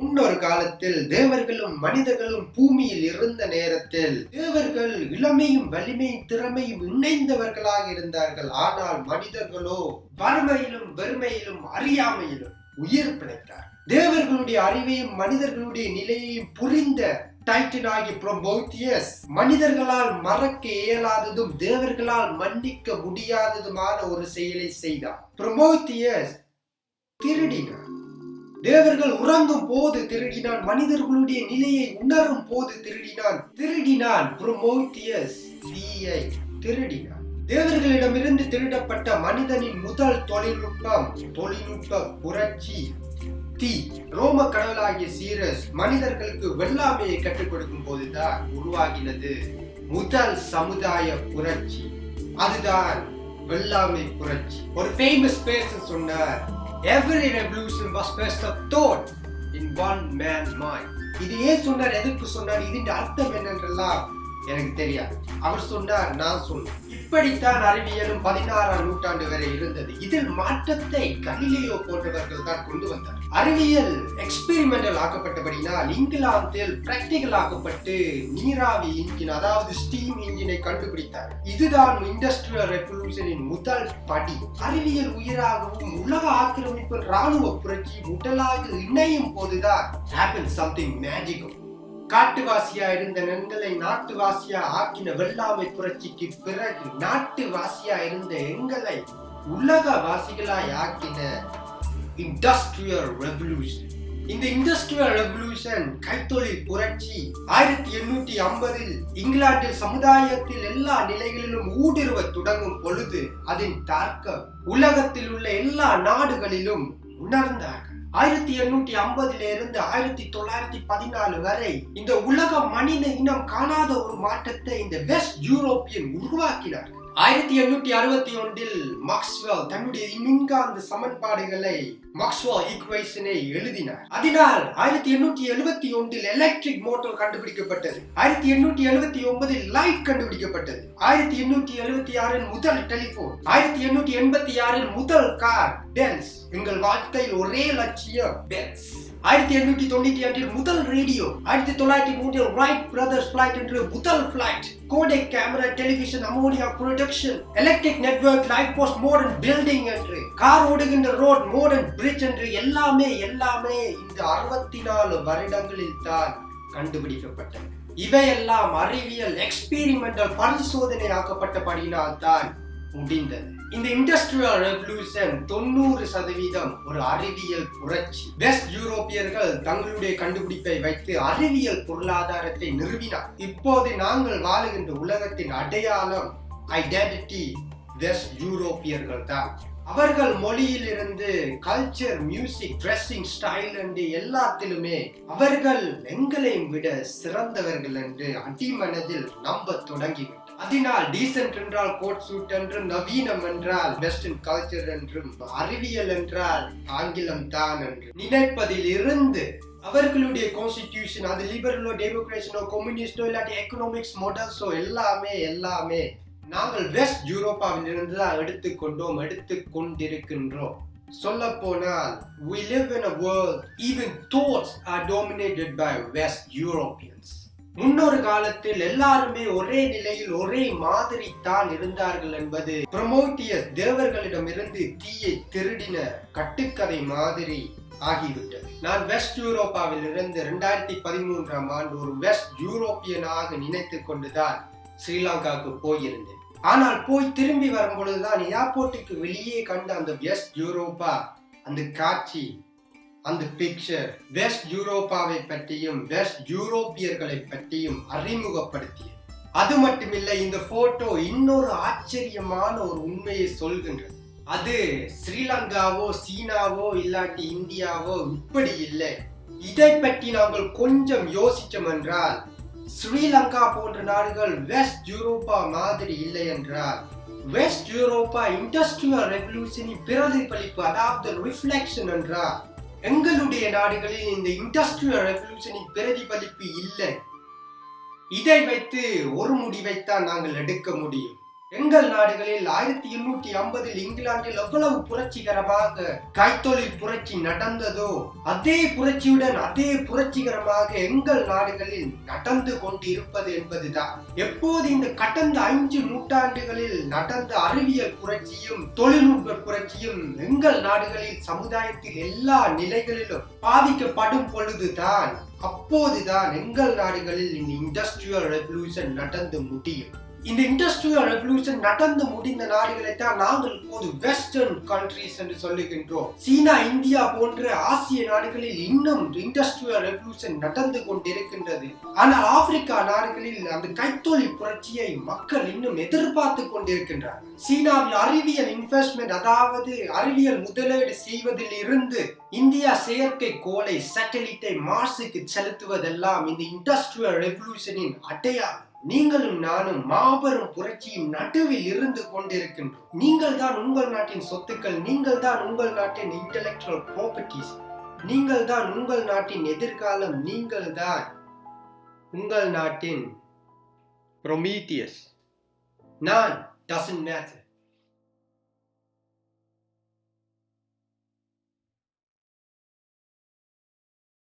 முன்னொரு காலத்தில் தேவர்களும் மனிதர்களும் பூமியில் இருந்த நேரத்தில் தேவர்கள் இளமையும் வலிமையும் திறமையும் இணைந்தவர்களாக இருந்தார்கள். ஆனால் மனிதர்களோ வறுமையிலும் வெறுமையிலும் அறியாமையிலும் உயிர் பிழைத்தார். தேவர்களுடைய அறிவையும் மனிதர்களுடைய நிலையையும் புரிந்த டைட்டனாகிய புரோமெத்தியஸ் மனிதர்களால் மறக்க இயலாததும் தேவர்களால் மன்னிக்க முடியாததுமான ஒரு செயலை செய்தார். புரோமெத்தியஸ் திருடினார். தேவர்கள் உறங்கும் போது திருடினான். மனிதர்களுடைய நிலையை உணரும் போது திருடினான். புரோமெத்தியஸ் தீயை திருடினான். தேவர்களிடமிருந்து திருடப்பட்ட மனிதனின் முதல் தொழில்நுட்ப புரட்சி தீ. ரோம கடவுளாகிய சீரஸ் மனிதர்களுக்கு வெள்ளாமையை கற்றுக் கொடுக்கும் போதுதான் உருவாகினது முதல் சமுதாய புரட்சி. அதுதான் வெள்ளாமை புரட்சி. ஒரு ஃபேமஸ் பேசர் சொன்னார், every revolution was first a thought in one man's mind. இது ஏன் சொன்னார், எதுக்கு சொன்னார், இதன் அர்த்தம் என்னன்றெல்லாம் எனக்கு தெரியாது. அவர் சொன்னார், நான் சொன்னேன். இப்படித்தான் அறிவியலும் 16ஆம் நூற்றாண்டு வரை இருந்தது. இதில் மாற்றத்தை கலிலியோ போன்றவர்கள் தான் கொண்டு வந்தார். அறிவியல் எக்ஸ்பெரிமெண்டல் ஆக்கப்பட்டபடினால் இங்கிலாந்தில் பிராக்டிகல் ஆக்கப்பட்டு நீராவி இன்ஜின், அதாவது ஸ்டீம் இன்ஜினை கண்டுபிடித்தார். இதுதான் இண்டஸ்ட்ரியல் ரெவல்யூஷனின் முதல் படி. அறிவியல் உயிராகவும் உலக ஆக்கிரமிப்பு ராணுவ புரட்சி முதலாக இணையும் போதுதான் happened something magical. காட்டுவாசியா இருந்த எங்களை நாட்டுவாசியா ஆக்கின வெள்ளாமை புரட்சிக்கு பிறகு நாட்டுவாசியா இருந்த எங்களை உலக வாசிகளாய் ஆக்கின இண்டஸ்ட்ரியல் ரெவல்யூஷன். இந்த இண்டஸ்ட்ரியல் ரெவல்யூஷன் கைத்தொழில் புரட்சி 1850 இங்கிலாந்தில் சமுதாயத்தில் எல்லா நிலைகளிலும் ஊடுருவ தொடங்கும் பொழுது அதன் தாக்கம் உலகத்தில் உள்ள எல்லா நாடுகளிலும் உணர்ந்தார்கள். 1850 இருந்து 1914 வரை இந்த உலக மனித இனம் காணாத ஒரு மாற்றத்தை இந்த வெஸ்ட் யூரோப்பியன் உருவாக்கினார். 1861 மாக்ஸ்வெல் தன்னுடைய மின்காந்த சமன்பாடுகளை மாக்ஸ்வெல் ஈக்குவேஷனை எழுதினார். அதனால் 1871 எலக்ட்ரிக் மோட்டார் கண்டுபிடிக்கப்பட்டது. 1879 லைட் கண்டுபிடிக்கப்பட்டது. 1876 முதல் டெலிபோன், 1886 முதல் கார் பென்ஸ். எங்கள் வாழ்க்கையில் ஒரே லட்சியம் பென்ஸ். 1892 முதல் ரேடியோ, 1903 ரைட் பிரதர்ஸ் ஃபிளைட் என்ற முதல் flight, Kodak camera, television, ammonia production, electric network, light post, modern building என்று, கார் ஓடுகின்ற ரோட், மாடர்ன் பிரிட்ஜ் என்று எல்லாமே இந்த 64 வருடங்களில் தான் கண்டுபிடிக்கப்பட்டது. இவையெல்லாம் அறிவியல் எக்ஸ்பெரிமெண்டல் பரிசோதனை ஆக்கப்பட்டபடியினால் தான் முடிந்தது. இந்த இண்டஸ்ட்ரியல் ரெவல்யூஷன் 90% ஒரு அறிவியல் புரட்சி. வெஸ்ட் யூரோப்பியர்கள் தங்களுடைய கண்டுபிடிப்பை வைத்து அறிவியல் பொருளாதாரத்தை நிறுவினார். இப்போது நாங்கள் வாழுகின்ற உலகத்தின் அடையாளம் ஐடென்டிட்டி வெஸ்ட் யூரோப்பியர்கள் தான். அவர்கள் மொழியிலிருந்து கல்ச்சர், மியூசிக், ட்ரெஸ்ஸிங் ஸ்டைல் என்று எல்லாத்திலுமே அவர்கள் எங்களையும் விட சிறந்தவர்கள் என்று அடிமனதில் நம்ப தொடங்கிவிட்டனர். அதனால் டீசென்ட் என்றால் கோட் சூட் என்றும், நவீனம் என்றால் வெஸ்டர்ன் கல்ச்சர் என்றும், அறிவியல் என்றால் ஆங்கிலம் தான் என்று நினைப்பதில் இருந்து அவர்களுடைய கான்ஸ்டிடியூஷன், அது லிபரலோ, டெமோக்ரேஷனோ, கம்யூனிஸ்டோ இல்லாட்டி எக்கனாமிக்ஸ் மாடல்ஸோ எல்லாமே நாங்கள் வெஸ்ட் யூரோப்பாவில் இருந்து தான் எடுத்துக்கொண்டிருக்கின்றோம். சொல்ல போனால் we live in a world even thoughts are dominated by West Europeans. முன்னொரு காலத்தில் எல்லாருமே ஒரே நிலையில் ஒரே மாதிரி தான் இருந்தார்கள் என்பது புரோமெத்தியஸ் தேவர்களிடமிருந்து தீயை திருடின கட்டுக்கதை மாதிரி ஆகிவிட்டது. நான் வெஸ்ட் யூரோப்பாவில் இருந்து 2013ஆம் ஆண்டு ஒரு வெஸ்ட் யூரோப்பியனாக நினைத்து கொண்டுதான் ஸ்ரீலங்காவுக்கு போயிருந்தேன். ஆனால் போய் திரும்பி வரும் பொழுதுதான் ஏர்போர்ட்டுக்கு வெளியே கண்ட அந்த வெஸ்ட் யூரோப்பா, அந்த காட்சி, அந்த பிக்சர் வெஸ்ட் யூரோப்பாவை பற்றியும் வெஸ்ட் யூரோப்பியர்களை பற்றியும் அறிமுகப்படுத்தியது. அது மட்டுமில்லை, இந்த போட்டோ இன்னொரு ஆச்சரியமான ஒரு உண்மையை சொல்கின்றது. அது ஸ்ரீலங்காவோ சீனாவோ இல்லாட்டி இந்தியாவோ இப்படி இல்லை. இதை பற்றி நாங்கள் கொஞ்சம் யோசிச்சோம் என்றால் ஸ்ரீலங்கா போன்ற நாடுகள் வெஸ்ட் யூரோப்பா மாதிரி இல்லை என்றால் வெஸ்ட் யூரோப்பா இண்டஸ்ட்ரியல் ரெவல்யூஷனின் பிரதிபலிப்பு, அதாவது ரிஃப்ளெக்ஷன் என்றால் எங்களுடைய நாடுகளில் இந்த இண்டஸ்ட்ரியல் ரெவல்யூஷனின் பிரதிபலிப்பு இல்லை. இதை வைத்து ஒரு முடிவைத்தான் நாங்கள் எடுக்க முடியும். எங்கள் நாடுகளில் 1850 இங்கிலாந்தில் எவ்வளவு புரட்சிகரமாக கைத்தொழில் புரட்சி நடந்ததோ அதே புரட்சியுடன் அதே புரட்சிகரமாக எங்கள் நாடுகளில் நடந்து கொண்டிருப்பது என்பதுதான். எப்போது இந்த கடந்த 5 நூற்றாண்டுகளில் நடந்த அறிவியல் புரட்சியும் தொழில்நுட்ப புரட்சியும் எங்கள் நாடுகளில் சமுதாயத்தில் எல்லா நிலைகளிலும் பாதிக்கப்படும் பொழுதுதான் அப்போதுதான் எங்கள் நாடுகளில் இந்த இண்டஸ்ட்ரியல் ரெவல்யூஷன் நடந்து முடியும். இந்த இண்டஸ்ட்ரியல் ரெவல்யூஷன் நடந்து முடிந்த நாடுகளை தான் நாங்கள் இப்போது வெஸ்டர்ன் கண்ட்ரீஸ் என்று சொல்லுகின்றோம். சீனா, இந்தியா போன்ற ஆசிய நாடுகளில் இன்னும் இண்டஸ்ட்ரியல் ரெவல்யூஷன் நடந்து கொண்டிருக்கின்றது. ஆனால் ஆப்பிரிக்கா நாடுகளில் அந்த கைத்தொழில் புரட்சியை மக்கள் இன்னும் எதிர்பார்த்து கொண்டிருக்கின்றனர். சீனாவில் அறிவியல் இன்வெஸ்ட்மெண்ட், அதாவது அறிவியல் முதலீடு செய்வதில் இருந்து இந்தியா செயற்கை கோளை சேட்டலைட்டை மார்ஸுக்கு செலுத்துவதெல்லாம் இந்த இண்டஸ்ட்ரியல் ரெவல்யூஷனின் அடையாளம். நீங்களும் நானும் மாபெரும் புரட்சியின் நடுவில் இருந்து கொண்டிருக்கின்றோம். நீங்கள் தான் உங்கள் நாட்டின் சொத்துக்கள், நீங்கள் தான் உங்கள் நாட்டின் இன்டெலெக்சுவல் ப்ராப்பர்ட்டிஸ், நீங்கள் தான் உங்கள் நாட்டின் எதிர்காலம், நீங்கள் தான் உங்கள் நாட்டின் ப்ரொமீத்தியஸ். நான் doesn't matter.